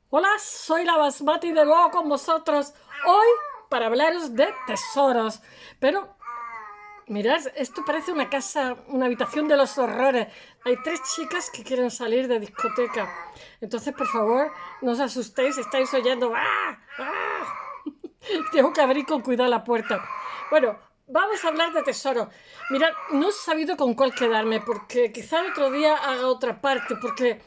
Hola, soy la Basmati de nuevo con vosotros. Hoy para hablaros de tesoros. Pero mirad, esto parece una casa, una habitación de los horrores. Hay tres chicas que quieren salir de discoteca. Entonces, por favor, no os asustéis, estáis oyendo. ¡Ah! ¡Ah! Tengo que abrir con cuidado la puerta. Bueno, vamos a hablar de tesoros. Mirad, no he sabido con cuál quedarme, porque quizá otro día haga otra parte, porque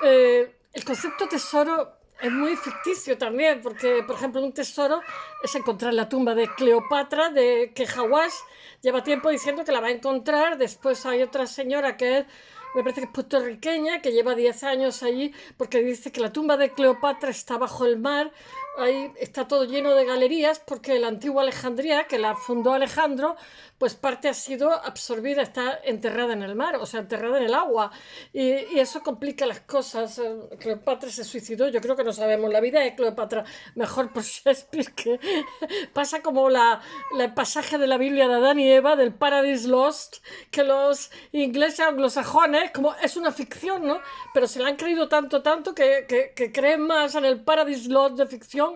el concepto tesoro es muy ficticio también, porque, por ejemplo, un tesoro es encontrar la tumba de Cleopatra, de que Hawás lleva tiempo diciendo que la va a encontrar. Después hay otra señora que es, me parece que es puertorriqueña, que lleva 10 años allí, porque dice que la tumba de Cleopatra está bajo el mar. Ahí está todo lleno de galerías, porque la antigua Alejandría, que la fundó Alejandro, pues parte ha sido absorbida, está enterrada en el mar, o sea, enterrada en el agua. Y eso complica las cosas. Cleopatra se suicidó, yo creo que no sabemos la vida de Cleopatra mejor por Shakespeare, que pasa como el pasaje de la Biblia de Adán y Eva, del Paradise Lost, que los ingleses anglosajones, como es una ficción, ¿no? Pero se la han creído tanto que creen más en el Paradise Lost de ficción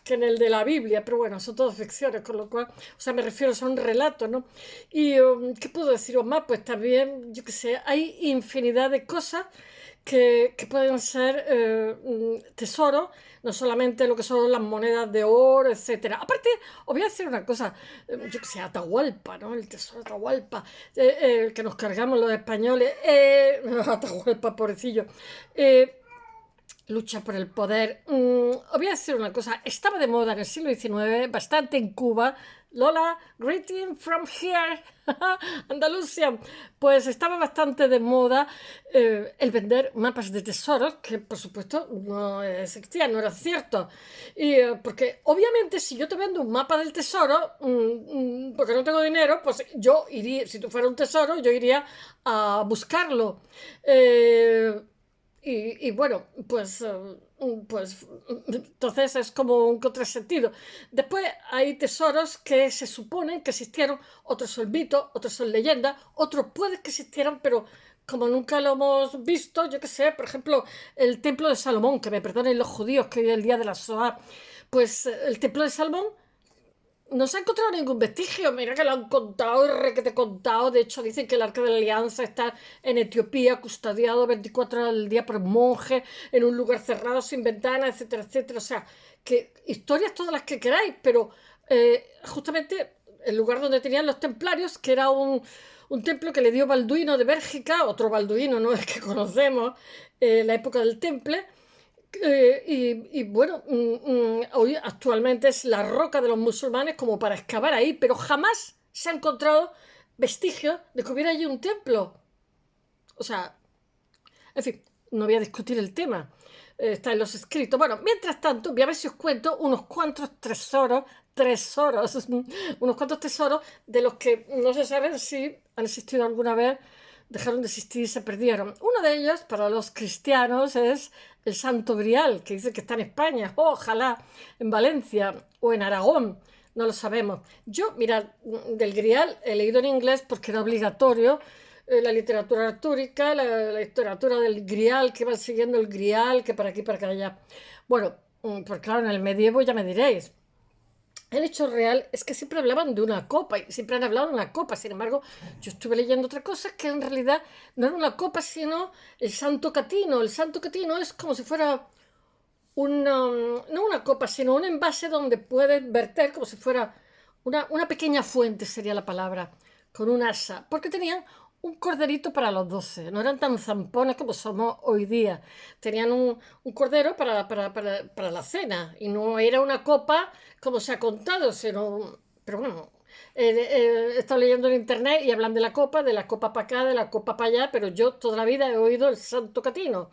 que en el de la Biblia, pero bueno, son todas ficciones, con lo cual, o sea, me refiero, son relatos, ¿no? Y, ¿qué puedo deciros más? Pues también, yo qué sé, hay infinidad de cosas que pueden ser tesoros, no solamente lo que son las monedas de oro, etcétera. Aparte, os voy a decir una cosa, yo que sé, Atahualpa, ¿no? El tesoro de Atahualpa, el que nos cargamos los españoles, Atahualpa, pobrecillo. Eh, Lucha por el poder. Os voy a decir una cosa. Estaba de moda en el siglo XIX, bastante en Cuba. Lola, greeting from here, Andalucía. Pues estaba bastante de moda el vender mapas de tesoros, que por supuesto no existían, no era cierto. Y porque obviamente si yo te vendo un mapa del tesoro, porque no tengo dinero, pues yo iría, si tú fuera un tesoro, yo iría a buscarlo. Eh, y bueno, pues entonces es como un contrasentido. Después hay tesoros que se suponen que existieron, otros son mitos, otros son leyendas, otros puede que existieran, pero como nunca lo hemos visto, yo qué sé, por ejemplo, el templo de Salomón, que me perdonen los judíos que hoy es el día de la Shoah, pues el templo de Salomón no se ha encontrado ningún vestigio. Mira que lo han contado y requete contado. De hecho, dicen que el Arca de la Alianza está en Etiopía, custodiado 24 horas al día por monjes, en un lugar cerrado, sin ventanas, etcétera, etcétera. O sea, que historias todas las que queráis, pero justamente el lugar donde tenían los templarios, que era un templo que le dio Balduino de Bélgica, otro Balduino, no el que conocemos, la época del Temple, y bueno, hoy actualmente es la roca de los musulmanes como para excavar ahí, pero jamás se ha encontrado vestigios de que hubiera allí un templo. O sea, en fin, no voy a discutir el tema. Está en los escritos. Bueno, mientras tanto, voy a ver si os cuento unos cuantos tesoros, unos cuantos tesoros de los que no se sabe si han existido alguna vez, dejaron de existir y se perdieron. Uno de ellos, para los cristianos, es el Santo Grial, que dice que está en España, ojalá en Valencia o en Aragón, no lo sabemos. Yo, mirad, del Grial he leído en inglés porque era obligatorio, la literatura artúrica, la literatura del Grial, que van siguiendo el Grial, que para aquí, para allá. Bueno, pues claro, en el medievo ya me diréis. El hecho real es que siempre hablaban de una copa y siempre han hablado de una copa. Sin embargo, yo estuve leyendo otra cosa que en realidad no era una copa, sino el Santo Catino. El Santo Catino es como si fuera no una copa, sino un envase donde puedes verter como si fuera una pequeña fuente, sería la palabra, con un asa, porque tenían un corderito para los 12, no eran tan zampones como somos hoy día, tenían un cordero para la cena, y no era una copa como se ha contado, sino, pero bueno, he estado leyendo en internet y hablan de la copa para acá, de la copa para allá, pero yo toda la vida he oído el Santo Catino.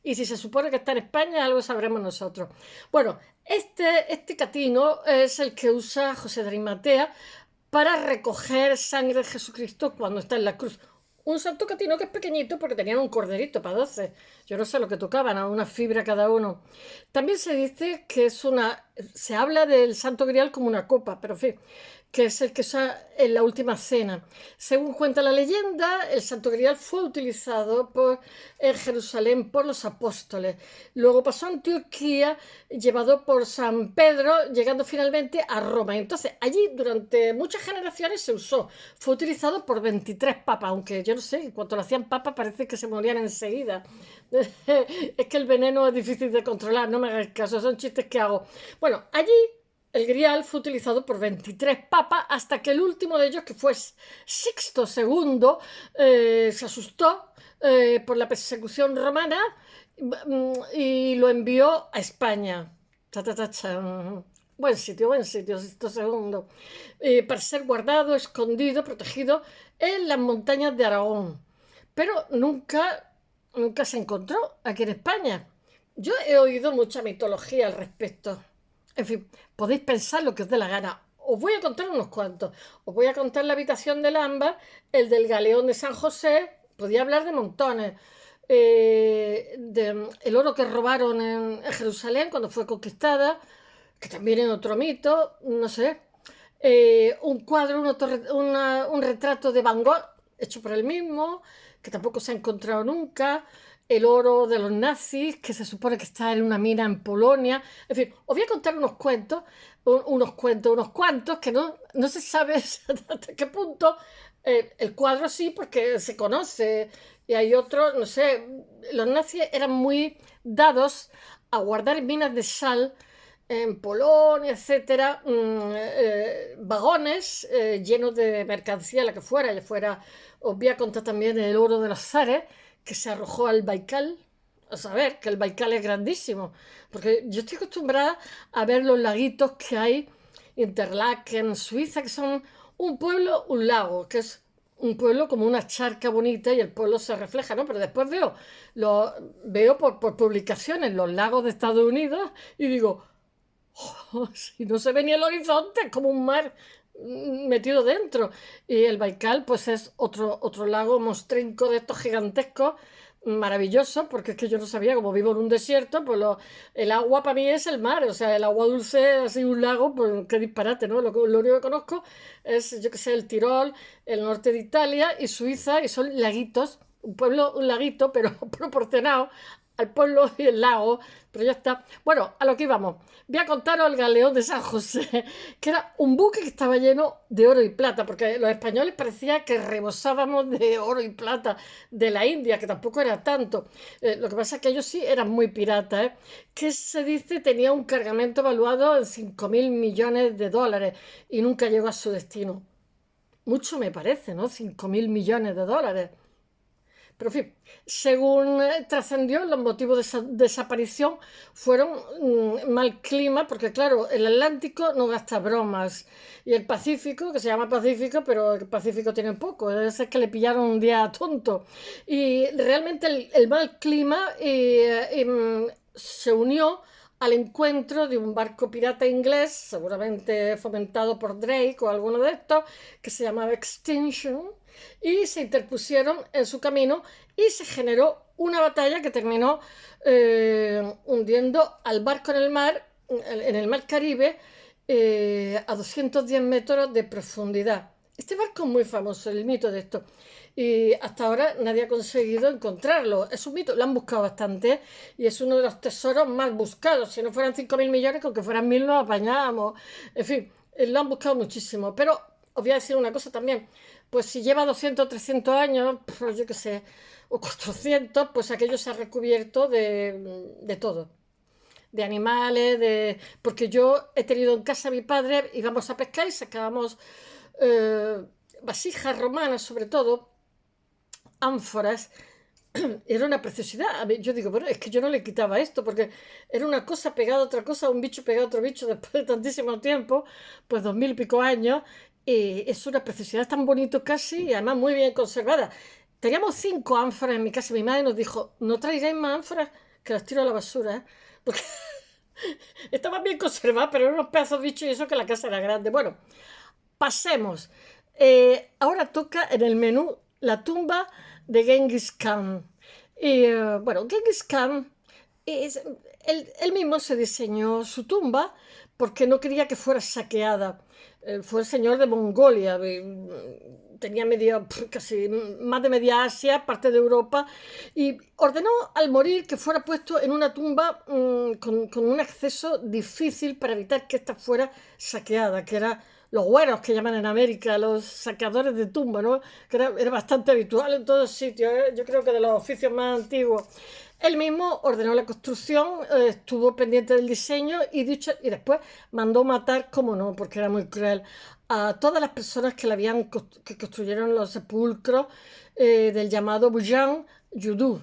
Y si se supone que está en España, algo sabremos nosotros. Bueno, este catino es el que usa José de Arimatea para recoger sangre de Jesucristo cuando está en la cruz. Un santo catino que es pequeñito porque tenían un corderito para 12. Yo no sé lo que tocaban, a una fibra cada uno. También se dice que es una. Se habla del Santo Grial como una copa, pero en fin, que es el que usa en la última cena. Según cuenta la leyenda, el Santo Grial fue utilizado en Jerusalén por los apóstoles. Luego pasó a Antioquía, llevado por San Pedro, llegando finalmente a Roma. Entonces, allí durante muchas generaciones se usó. Fue utilizado por 23 papas, aunque yo no sé, en cuanto lo hacían papas parece que se morían enseguida. Es que el veneno es difícil de controlar, no me hagas caso, son chistes que hago. Bueno, allí el grial fue utilizado por 23 papas hasta que el último de ellos, que fue Sixto II, se asustó por la persecución romana y lo envió a España. Ta, ta, ta, buen sitio, Sixto II. Para ser guardado, escondido, protegido en las montañas de Aragón. Pero nunca se encontró aquí en España. Yo he oído mucha mitología al respecto. En fin, podéis pensar lo que os dé la gana. Os voy a contar unos cuantos. Os voy a contar la habitación del ámbar, el del galeón de San José. Podía hablar de montones. El oro que robaron en Jerusalén cuando fue conquistada, que también es otro mito, no sé. Un cuadro, un retrato de Van Gogh hecho por él mismo, que tampoco se ha encontrado nunca. El oro de los nazis, que se supone que está en una mina en Polonia. En fin, os voy a contar unos cuantos, que no se sabe hasta qué punto. El cuadro sí, porque se conoce, y hay otros, no sé, los nazis eran muy dados a guardar minas de sal en Polonia, etcétera, vagones llenos de mercancía, la que fuera. Os voy a contar también el oro de los zares, que se arrojó al Baikal. A saber, que el Baikal es grandísimo, porque yo estoy acostumbrada a ver los laguitos que hay en Interlaken, Suiza, que son un pueblo, un lago, que es un pueblo como una charca bonita y el pueblo se refleja, ¿no? Pero después veo por publicaciones los lagos de Estados Unidos y digo, oh, si no se ve ni el horizonte, es como un mar metido dentro. Y el Baikal pues es otro lago mostrenco de estos gigantescos, maravilloso, porque es que yo no sabía, como vivo en un desierto, pues el agua para mí es el mar, o sea, el agua dulce, así un lago, pues qué disparate, ¿no? Lo único que conozco es, yo qué sé, el Tirol, el norte de Italia y Suiza, y son laguitos, un laguito, pero proporcionado al pueblo y el lago, pero ya está. Bueno, a lo que íbamos. Voy a contaros el galeón de San José, que era un buque que estaba lleno de oro y plata, porque los españoles parecía que rebosábamos de oro y plata de la India, que tampoco era tanto. Lo que pasa es que ellos sí eran muy piratas, que se dice tenía un cargamento evaluado en 5.000 millones de dólares y nunca llegó a su destino. Mucho me parece, ¿no? 5.000 millones de dólares. Pero en fin, según trascendió, los motivos de esa desaparición fueron mal clima, porque claro, el Atlántico no gasta bromas, y el Pacífico, que se llama Pacífico, pero el Pacífico tiene poco, es que le pillaron un día tonto. Y realmente el mal clima se unió al encuentro de un barco pirata inglés, seguramente fomentado por Drake o alguno de estos, que se llamaba Extinction, y se interpusieron en su camino y se generó una batalla que terminó hundiendo al barco en el mar Caribe, a 210 metros de profundidad. Este barco es muy famoso, el mito de esto, y hasta ahora nadie ha conseguido encontrarlo. Es un mito, lo han buscado bastante y es uno de los tesoros más buscados. Si no fueran 5.000 millones, con que fueran 1.000 nos apañábamos. En fin, lo han buscado muchísimo. Pero os voy a decir una cosa también. Pues si lleva 200 300 años, pues yo qué sé, o 400, pues aquello se ha recubierto de todo. De animales, porque yo he tenido en casa a mi padre, íbamos a pescar y sacábamos vasijas romanas, sobre todo, ánforas. Era una preciosidad. Yo digo, bueno, es que yo no le quitaba esto, porque era una cosa pegada a otra cosa, un bicho pegado a otro bicho después de tantísimo tiempo, pues 2.000 y pico años, y es una preciosidad tan bonito casi, y además muy bien conservada. Teníamos 5 ánforas en mi casa, y mi madre nos dijo, no traigáis más ánforas, que las tiro a la basura, porque estaban bien conservadas, pero eran unos pedazos de bichos y eso que la casa era grande. Bueno, pasemos. Ahora toca en el menú la tumba de Genghis Khan. Y bueno, Genghis Khan es- él mismo se diseñó su tumba porque no quería que fuera saqueada. Fue el señor de Mongolia, tenía media, casi más de media Asia, parte de Europa, y ordenó al morir que fuera puesto en una tumba con un acceso difícil para evitar que ésta fuera saqueada, que era los güeros que llaman en América, los saqueadores de tumba, ¿no? Que era bastante habitual en todos sitios, ¿eh? Yo creo que de los oficios más antiguos. Él mismo ordenó la construcción, estuvo pendiente del diseño y después mandó matar, como no, porque era muy cruel, a todas las personas que construyeron los sepulcros del llamado Bujan Yudu.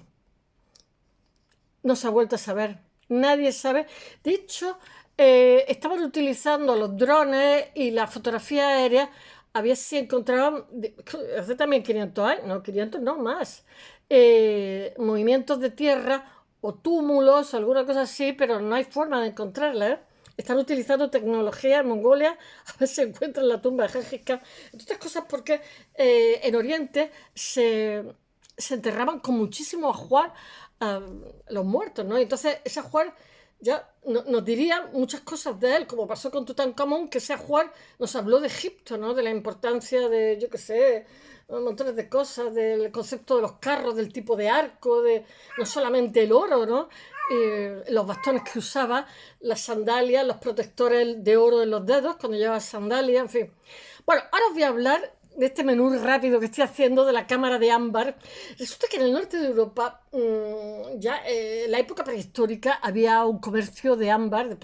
No se ha vuelto a saber. Nadie sabe. De hecho, estaban utilizando los drones y la fotografía aérea. A ver si encontraban, hace también 500 años, no, 500 no más, movimientos de tierra o túmulos, alguna cosa así, pero no hay forma de encontrarla, ¿eh? Están utilizando tecnología en Mongolia a ver si encuentran la tumba de Gengis Khan. Entre otras cosas porque en Oriente se enterraban con muchísimo ajuar a los muertos, ¿no? Y entonces ese ajuar ya nos diría muchas cosas de él, como pasó con Tutankamón, que ese ajuar nos habló de Egipto, ¿no? De la importancia de, yo qué sé, montones de cosas, del concepto de los carros, del tipo de arco, de no solamente el oro, ¿no? Los bastones que usaba, las sandalias, los protectores de oro en los dedos cuando llevaba sandalias, en fin. Bueno, ahora os voy a hablar de este menú rápido que estoy haciendo de la cámara de ámbar. Resulta que en el norte de Europa, ya en la época prehistórica, había un comercio de ámbar,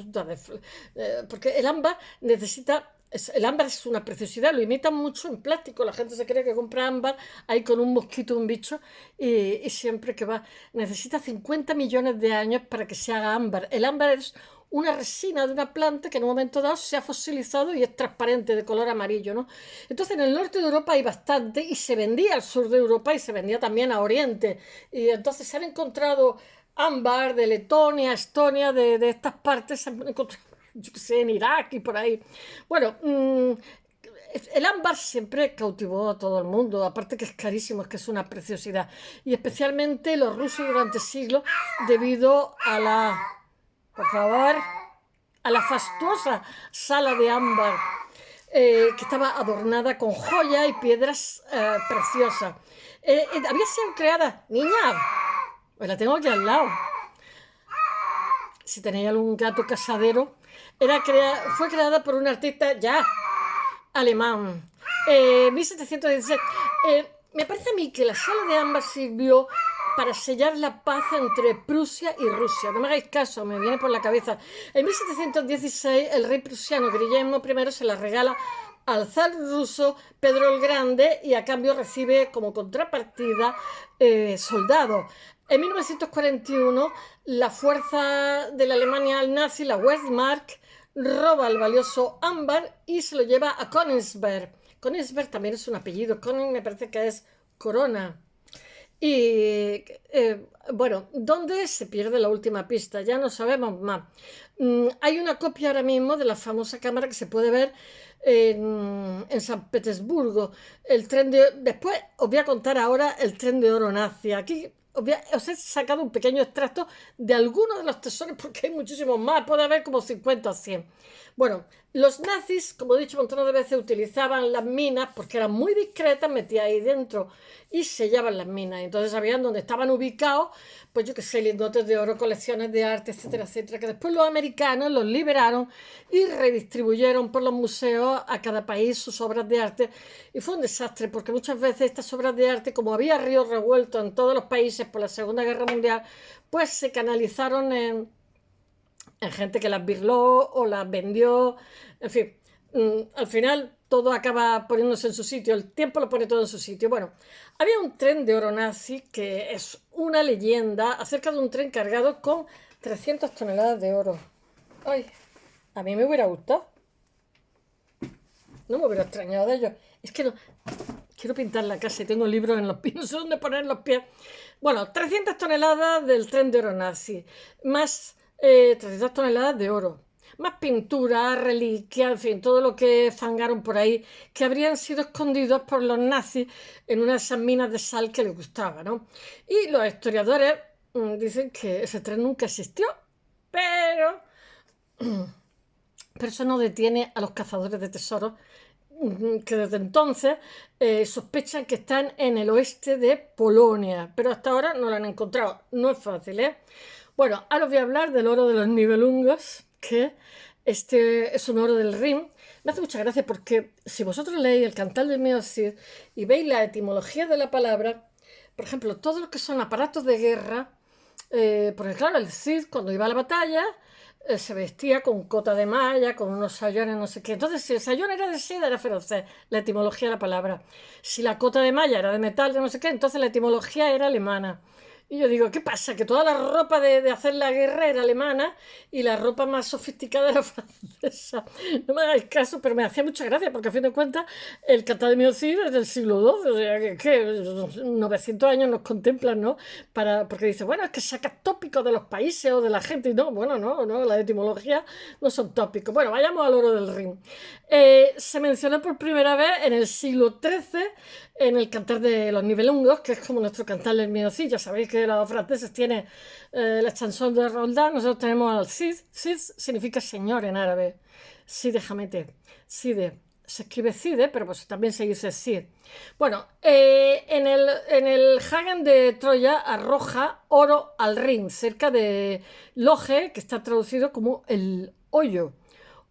porque el ámbar necesita. El ámbar es una preciosidad, lo imitan mucho en plástico, la gente se cree que compra ámbar ahí con un mosquito, un bicho, y siempre que va, necesita 50 millones de años para que se haga ámbar. El ámbar es una resina de una planta que en un momento dado se ha fosilizado y es transparente, de color amarillo, ¿no? Entonces en el norte de Europa hay bastante y se vendía al sur de Europa y se vendía también a Oriente. Y entonces se han encontrado ámbar de Letonia, Estonia, de estas partes, se han encontrado, yo qué sé, en Irak y por ahí. Bueno, el ámbar siempre cautivó a todo el mundo, aparte que es carísimo, es que es una preciosidad. Y especialmente los rusos durante siglos, debido a la, por favor, a la fastuosa sala de ámbar, que estaba adornada con joyas y piedras preciosas. Había sido creada, niña, pues la tengo aquí al lado. Si tenéis algún gato casadero, fue creada por un artista ya alemán. 1716. Me parece a mí que la sala de ámbar sirvió para sellar la paz entre Prusia y Rusia. No me hagáis caso, me viene por la cabeza. En 1716, el rey prusiano Guillermo I se la regala al zar ruso Pedro el Grande y a cambio recibe como contrapartida soldados. En 1941, la fuerza de la Alemania nazi, la Wehrmacht, roba el valioso ámbar y se lo lleva a Königsberg. Königsberg también es un apellido. König me parece que es corona. Y bueno, ¿dónde se pierde la última pista? Ya no sabemos más. Hay una copia ahora mismo de la famosa cámara que se puede ver en San Petersburgo. Después os voy a contar ahora el tren de oro nazi. Aquí os he sacado un pequeño extracto de algunos de los tesoros porque hay muchísimos más. Puede haber como 50 o 100. Bueno, los nazis, como he dicho un montón de veces, utilizaban las minas porque eran muy discretas, metían ahí dentro y sellaban las minas. Entonces sabían dónde estaban ubicados, pues yo qué sé, lingotes de oro, colecciones de arte, etcétera, etcétera, que después los americanos los liberaron y redistribuyeron por los museos a cada país sus obras de arte. Y fue un desastre porque muchas veces estas obras de arte, como había ríos revueltos en todos los países por la Segunda Guerra Mundial, pues se canalizaron en gente que las birló o las vendió, en fin, al final todo acaba poniéndose en su sitio, el tiempo lo pone todo en su sitio. Bueno, había un tren de oro nazi que es una leyenda acerca de un tren cargado con 300 toneladas de oro. Ay, a mí me hubiera gustado. No me hubiera extrañado de ello. Es que no, quiero pintar la casa y tengo libros en los pies, no sé dónde poner los pies. Bueno, 300 toneladas del tren de oro nazi, más 300 toneladas de oro, más pintura, reliquias, en fin, todo lo que fangaron por ahí, que habrían sido escondidos por los nazis en una de esas minas de sal que les gustaba, ¿no? Y los historiadores dicen que ese tren nunca existió, pero, pero eso no detiene a los cazadores de tesoros que desde entonces sospechan que están en el oeste de Polonia, pero hasta ahora no lo han encontrado. No es fácil, ¿eh? Bueno, ahora os voy a hablar del oro de los Nibelungos, que este es un oro del Rin. Me hace mucha gracia porque si vosotros leéis el Cantar del Mío Cid y veis la etimología de la palabra, por ejemplo, todos los que son aparatos de guerra, porque claro, el Cid cuando iba a la batalla se vestía con cota de malla, con unos sayones, no sé qué. Entonces, si el sayón era de seda, era feroz, la etimología de la palabra. Si la cota de malla era de metal, de no sé qué, entonces la etimología era alemana. Y yo digo, ¿qué pasa? Que toda la ropa de hacer la guerra era alemana y la ropa más sofisticada era francesa. No me hagáis caso, pero me hacía mucha gracia porque a fin de cuentas el Cantar de Mío Cid es del siglo XII, o sea que 900 años nos contemplan, ¿no? Porque dice, bueno, es que sacas tópicos de los países o de la gente y no, bueno, no, la etimología no son tópicos. Bueno, vayamos al oro del Rin. Se mencionó por primera vez en el siglo XIII en el Cantar de los Nibelungos, que es como nuestro Cantar del Mío Cid. Ya sabéis que los franceses tienen la chanson de Roldán, nosotros tenemos al Cid. Cid significa señor en árabe. Cide Hamete. Cide. Se escribe Cide, pero pues también se dice Cid. Bueno, en el Hagen de Troya arroja oro al Rin, cerca de Loge, que está traducido como el hoyo,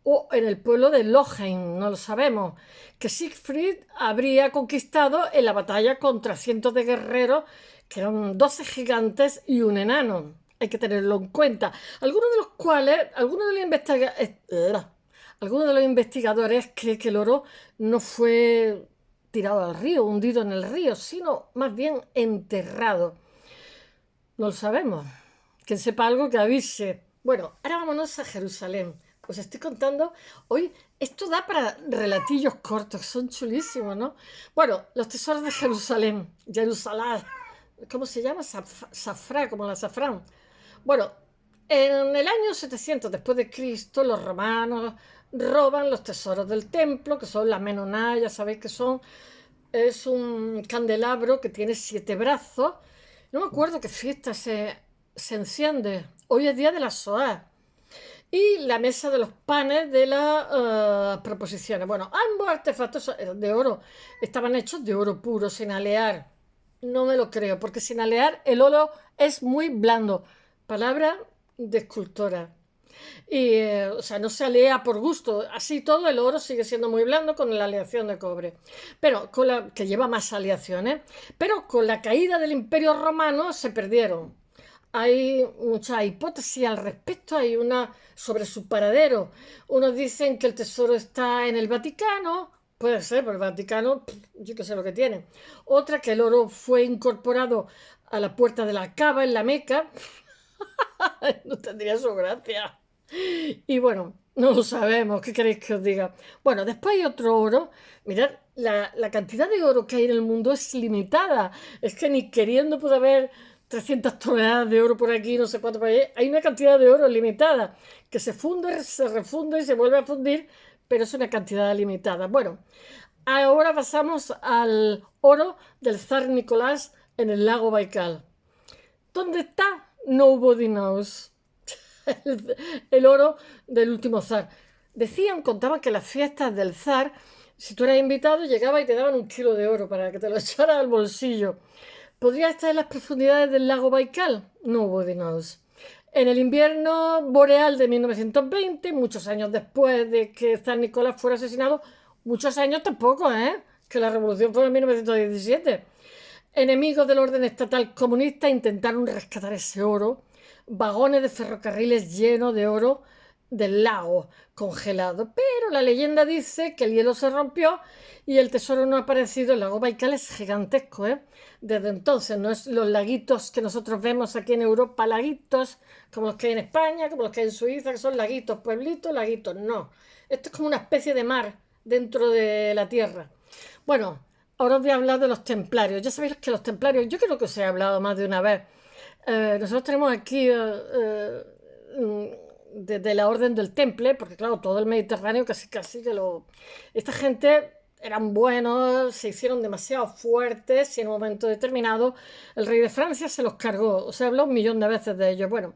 o en el pueblo de Lohen, no lo sabemos, que Siegfried habría conquistado en la batalla contra cientos de guerreros, que eran 12 gigantes y un enano. Hay que tenerlo en cuenta. Algunos de los cuales, algunos de los investigadores creen que el oro no fue tirado al río, hundido en el río, sino más bien enterrado. No lo sabemos. Quien sepa algo que avise. Bueno, ahora vámonos a Jerusalén. Os estoy contando, hoy esto da para relatillos cortos, son chulísimos, ¿no? Bueno, los tesoros de Jerusalén, Jerusalén, ¿cómo se llama? Safrán, como la azafrán. Bueno, en el año 700 después de Cristo, los romanos roban los tesoros del templo, que son las Menoná, ya sabéis que es un candelabro que tiene 7 brazos. No me acuerdo qué fiesta se enciende. Hoy es día de la Shoah. Y la mesa de los panes de las proposiciones. Bueno, ambos artefactos de oro estaban hechos de oro puro, sin alear. No me lo creo, porque sin alear el oro es muy blando. Palabra de escultora. Y, o sea, no se alea por gusto. Así todo, el oro sigue siendo muy blando con la aleación de cobre. Pero que lleva más aleaciones. Pero con la caída del Imperio Romano se perdieron. Hay mucha hipótesis al respecto, hay una sobre su paradero. Unos dicen que el tesoro está en el Vaticano, puede ser, pero el Vaticano, yo que sé lo que tiene. Otra que el oro fue incorporado a la puerta de la Cava en la Meca, no tendría su gracia. Y bueno, no lo sabemos, ¿qué queréis que os diga? Bueno, después hay otro oro. Mirad, la cantidad de oro que hay en el mundo es limitada. Es que ni queriendo puede haber 300 toneladas de oro por aquí, no sé cuánto por allí. Hay una cantidad de oro limitada, que se funde, se refunde y se vuelve a fundir, pero es una cantidad limitada. Bueno, ahora pasamos al oro del zar Nicolás en el lago Baikal. ¿Dónde está? Nobody knows. El oro del último zar. Contaban que las fiestas del zar, si tú eras invitado, llegaba y te daban 1 kilo de oro para que te lo echaras al bolsillo. ¿Podría estar en las profundidades del lago Baikal? Nobody knows. En el invierno boreal de 1920, muchos años después de que Zar Nicolás fuera asesinado, muchos años tampoco, que la revolución fue en 1917. Enemigos del orden estatal comunista intentaron rescatar ese oro, vagones de ferrocarriles llenos de oro del lago congelado. Pero la leyenda dice que el hielo se rompió y el tesoro no ha aparecido. El lago Baikal es gigantesco, Desde entonces, no es los laguitos que nosotros vemos aquí en Europa, laguitos como los que hay en España, como los que hay en Suiza, que son laguitos, pueblitos, laguitos. No, esto es como una especie de mar dentro de la tierra. Bueno, ahora os voy a hablar de los templarios. Ya sabéis que los templarios, yo creo que os he hablado más de una vez. Nosotros tenemos aquí de la Orden del Temple, porque claro, todo el Mediterráneo casi que lo... Esta gente eran buenos, se hicieron demasiado fuertes y en un momento determinado el rey de Francia se los cargó. Se habló un millón de veces de ellos. Bueno,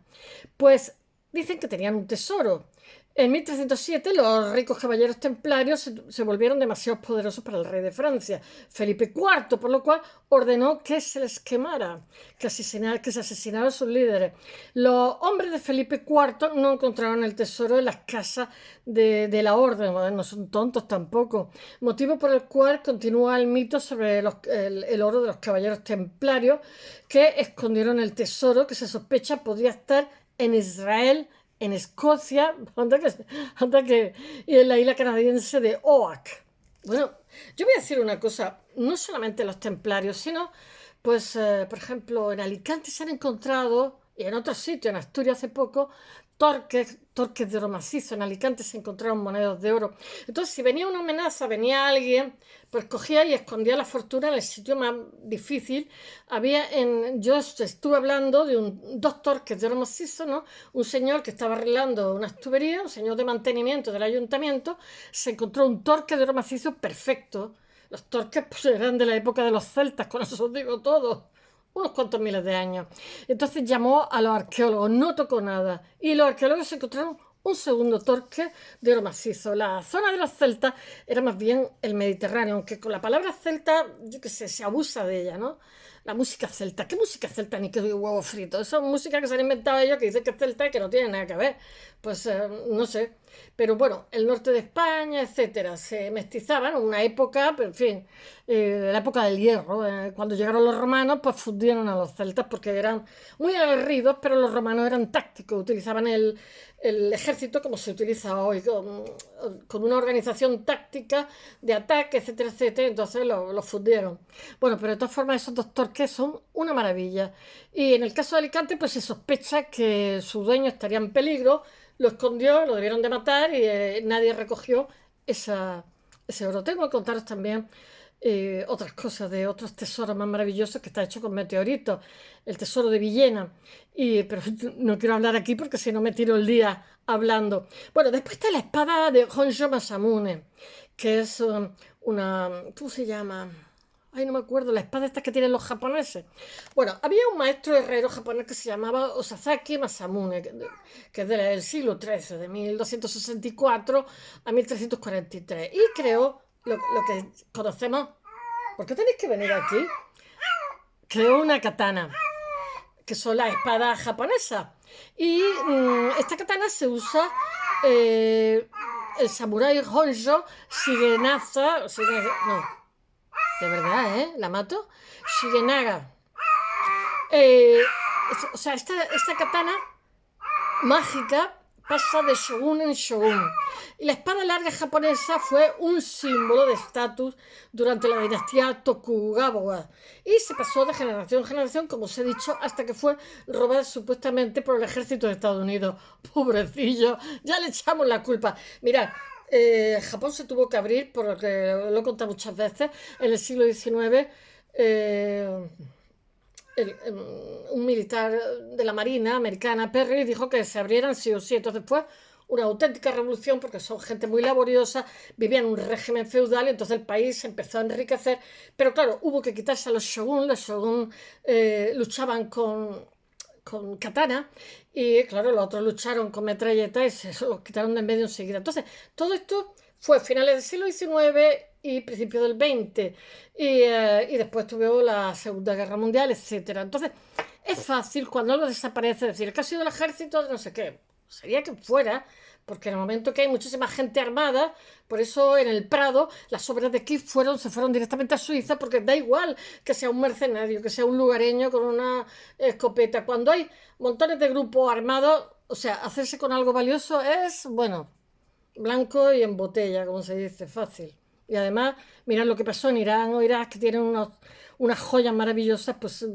pues dicen que tenían un tesoro. En 1307 los ricos caballeros templarios se volvieron demasiado poderosos para el rey de Francia, Felipe IV, por lo cual ordenó que se les quemara, que se asesinaran a sus líderes. Los hombres de Felipe IV no encontraron el tesoro en las casas de la orden, bueno, no son tontos tampoco, motivo por el cual continúa el mito sobre el oro de los caballeros templarios que escondieron el tesoro que se sospecha podría estar en Israel, en Escocia, y en la isla canadiense de Oak. Bueno, yo voy a decir una cosa, no solamente los templarios, sino, pues, por ejemplo, en Alicante se han encontrado, y en otros sitios, en Asturias hace poco, torques de oro macizo. En Alicante se encontraron monedas de oro. Entonces, si venía una amenaza, venía alguien, pues cogía y escondía la fortuna en el sitio más difícil. Yo estuve hablando de dos torques de oro macizo, ¿no? Un señor que estaba arreglando unas tuberías, un señor de mantenimiento del ayuntamiento, se encontró un torque de oro macizo perfecto. Los torques pues, eran de la época de los celtas, con eso os digo todo. Unos cuantos miles de años. Entonces llamó a los arqueólogos, no tocó nada. Y los arqueólogos encontraron un segundo torque de oro macizo. La zona de los celtas era más bien el Mediterráneo, aunque con la palabra celta, yo qué sé, se abusa de ella, ¿no? La música celta. ¿Qué música celta ni qué huevo frito? Eso es música que se han inventado ellos que dicen que es celta y que no tiene nada que ver. Pues no sé. Pero bueno, el norte de España, etcétera, se mestizaban en una época, pero en fin, la época del hierro. Cuando llegaron los romanos, pues fundieron a los celtas porque eran muy aguerridos, pero los romanos eran tácticos, utilizaban el ejército como se utiliza hoy, con una organización táctica de ataque, etcétera, etcétera, entonces lo fundieron. Bueno, pero de todas formas esos dos torques son una maravilla. Y en el caso de Alicante, pues se sospecha que su dueño estaría en peligro, lo escondió, lo debieron de matar y nadie recogió ese oro. Tengo que contaros también otras cosas de otros tesoros más maravillosos que está hecho con meteoritos. El tesoro de Villena. Pero no quiero hablar aquí porque si no me tiro el día hablando. Bueno, después está la espada de Honjo Masamune, que es una... ¿Cómo se llama? Ay, no me acuerdo, la espada esta que tienen los japoneses. Bueno, había un maestro herrero japonés que se llamaba Osasaki Masamune, que es del siglo XIII, de 1264 a 1343. Y creó lo que conocemos. ¿Por qué tenéis que venir aquí? Creó una katana, que son las espadas japonesas. Y esta katana se usa el samurái Honjo Shigenaga. No, de verdad, ¿eh? La mato. Shigenaga. O sea, esta katana mágica pasa de shogun en shogun. Y la espada larga japonesa fue un símbolo de estatus durante la dinastía Tokugawa. Y se pasó de generación en generación, como os he dicho, hasta que fue robada supuestamente por el ejército de Estados Unidos. Pobrecillo, ya le echamos la culpa. Mirad, Japón se tuvo que abrir, por lo que lo he contado muchas veces, en el siglo XIX. Un militar de la Marina americana, Perry, dijo que se abrieran sí o sí. Entonces fue una auténtica revolución porque son gente muy laboriosa, vivían en un régimen feudal y entonces el país se empezó a enriquecer. Pero claro, hubo que quitarse a los shogun. Los shogun luchaban con katana y claro, los otros lucharon con metralletas y se los quitaron de en medio enseguida. Entonces, todo esto fue a finales del siglo XIX y principios del XX y después tuvo la Segunda Guerra Mundial, etcétera. Entonces, es fácil cuando algo desaparece decir que ha sido el ejército de no sé qué. Sería que fuera, porque en el momento que hay muchísima gente armada, por eso en el Prado las obras de Kiev se fueron directamente a Suiza, porque da igual que sea un mercenario, que sea un lugareño con una escopeta. Cuando hay montones de grupos armados, o sea, hacerse con algo valioso es, bueno, blanco y en botella, como se dice, fácil. Y además, mirad lo que pasó en Irán o Irak, que tienen unas joyas maravillosas, pues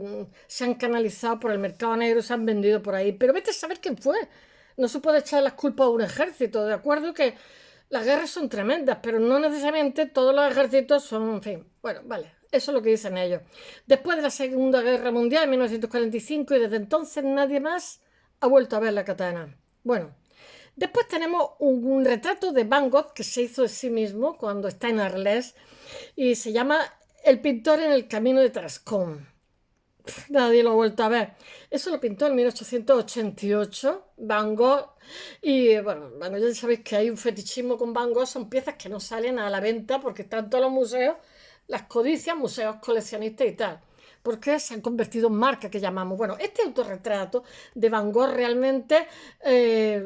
se han canalizado por el mercado negro, se han vendido por ahí. Pero vete a saber quién fue. No se puede echar las culpas a un ejército. De acuerdo que las guerras son tremendas, pero no necesariamente todos los ejércitos son, en fin, bueno, vale. Eso es lo que dicen ellos. Después de la Segunda Guerra Mundial, en 1945, y desde entonces nadie más ha vuelto a ver la katana. Bueno, Después tenemos un retrato de Van Gogh que se hizo de sí mismo cuando está en Arles y se llama El pintor en el camino de Tarascón. Nadie lo ha vuelto a ver. Eso lo pintó en 1888 Van Gogh. Y bueno, ya sabéis que hay un fetichismo con Van Gogh. Son piezas que no salen a la venta porque están todos los museos, las codicias, museos coleccionistas y tal. Porque se han convertido en marca que llamamos. Bueno, este autorretrato de Van Gogh realmente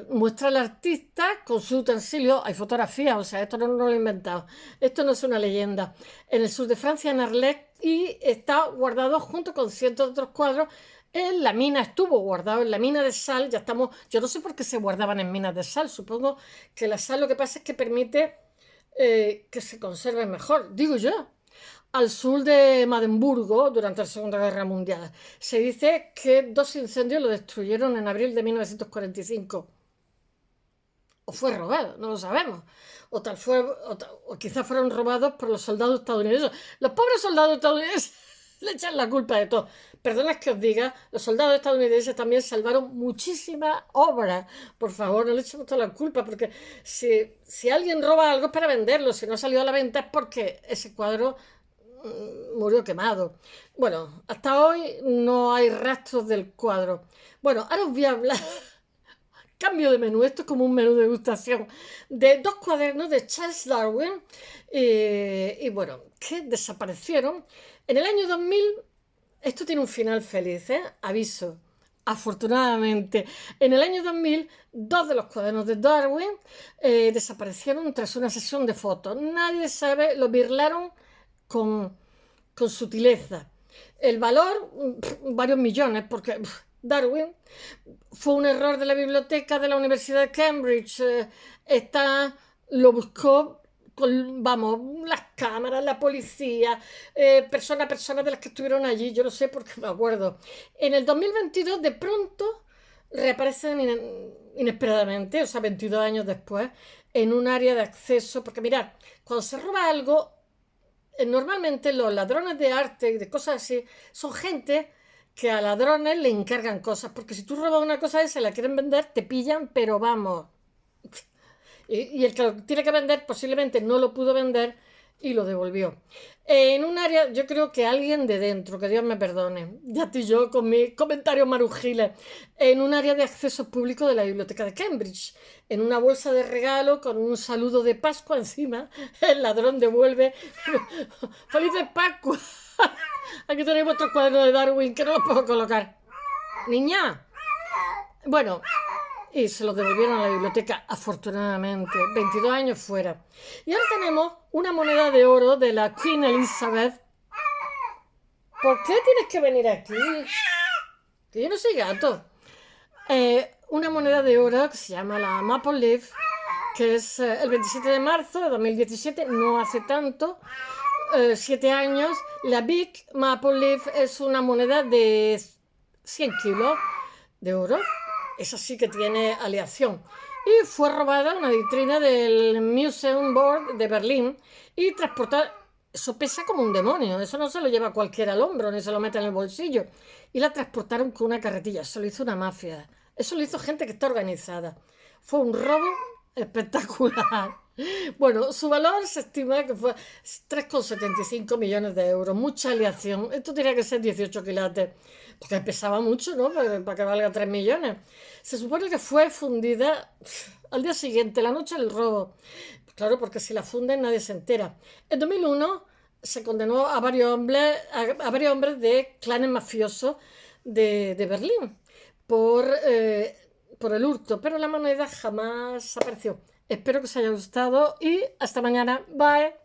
muestra al artista con su utensilio. Hay fotografías, o sea, esto no lo he inventado. Esto no es una leyenda. En el sur de Francia, en Arles, y está guardado junto con cientos de otros cuadros en la mina, estuvo guardado en la mina de sal. Ya estamos, yo no sé por qué se guardaban en minas de sal, supongo que la sal lo que pasa es que permite que se conserve mejor, digo yo. Al sur de Magdeburgo durante la Segunda Guerra Mundial. Se dice que 2 incendios lo destruyeron en abril de 1945. O fue robado, no lo sabemos. O quizás fueron robados por los soldados estadounidenses. Los pobres soldados estadounidenses le echan la culpa de todo. Perdonad que os diga, los soldados estadounidenses también salvaron muchísimas obras. Por favor, no le echemos toda la culpa, porque si alguien roba algo es para venderlo. Si no salió a la venta es porque ese cuadro murió quemado. Bueno, hasta hoy no hay rastros del cuadro. Bueno, ahora os voy a hablar, cambio de menú, esto es como un menú de degustación, de 2 cuadernos de Charles Darwin y bueno, que desaparecieron. En el año 2000, esto tiene un final feliz, aviso. Afortunadamente, en el año 2000, 2 de los cuadernos de Darwin desaparecieron tras una sesión de fotos. Nadie sabe, lo birlaron con sutileza. El valor, varios millones, porque Darwin fue un error de la biblioteca de la Universidad de Cambridge. Lo buscó con, vamos, las cámaras, la policía, personas de las que estuvieron allí, yo lo sé porque me acuerdo. En el 2022, de pronto, reaparecen inesperadamente, o sea, 22 años después, en un área de acceso, porque mirad, cuando se roba algo, normalmente los ladrones de arte y de cosas así son gente que a ladrones le encargan cosas, porque si tú robas una cosa y se la quieren vender, te pillan, pero vamos. Y el que lo tiene que vender posiblemente no lo pudo vender y lo devolvió. En un área, yo creo que alguien de dentro, que Dios me perdone, ya estoy yo con mis comentarios marujiles, en un área de acceso público de la biblioteca de Cambridge, en una bolsa de regalo con un saludo de Pascua encima, el ladrón devuelve ¡Felices Pascua! Aquí tenéis vuestro cuaderno de Darwin que no lo puedo colocar. Niña. Bueno, y se los devolvieron a la biblioteca, afortunadamente. 22 años fuera. Y ahora tenemos una moneda de oro de la Queen Elizabeth. ¿Por qué tienes que venir aquí? Que yo no soy gato. Una moneda de oro que se llama la Maple Leaf, que es el 27 de marzo de 2017, no hace tanto, 7 años. La Big Maple Leaf es una moneda de 100 kilos de oro. Esa sí que tiene aleación. Y fue robada en una vitrina del Museum Board de Berlín y transportada. Eso pesa como un demonio. Eso no se lo lleva cualquiera al hombro ni se lo mete en el bolsillo. Y la transportaron con una carretilla. Eso lo hizo una mafia. Eso lo hizo gente que está organizada. Fue un robo espectacular. Bueno, su valor se estima que fue 3,75 millones de euros. Mucha aleación. Esto tenía que ser 18 quilates. Porque pesaba mucho, ¿no? Para que valga 3 millones. Se supone que fue fundida al día siguiente, la noche del robo. Claro, porque si la funden nadie se entera. En 2001 se condenó a varios hombres de clanes mafiosos de Berlín por el hurto, pero la moneda jamás apareció. Espero que os haya gustado y hasta mañana. Bye.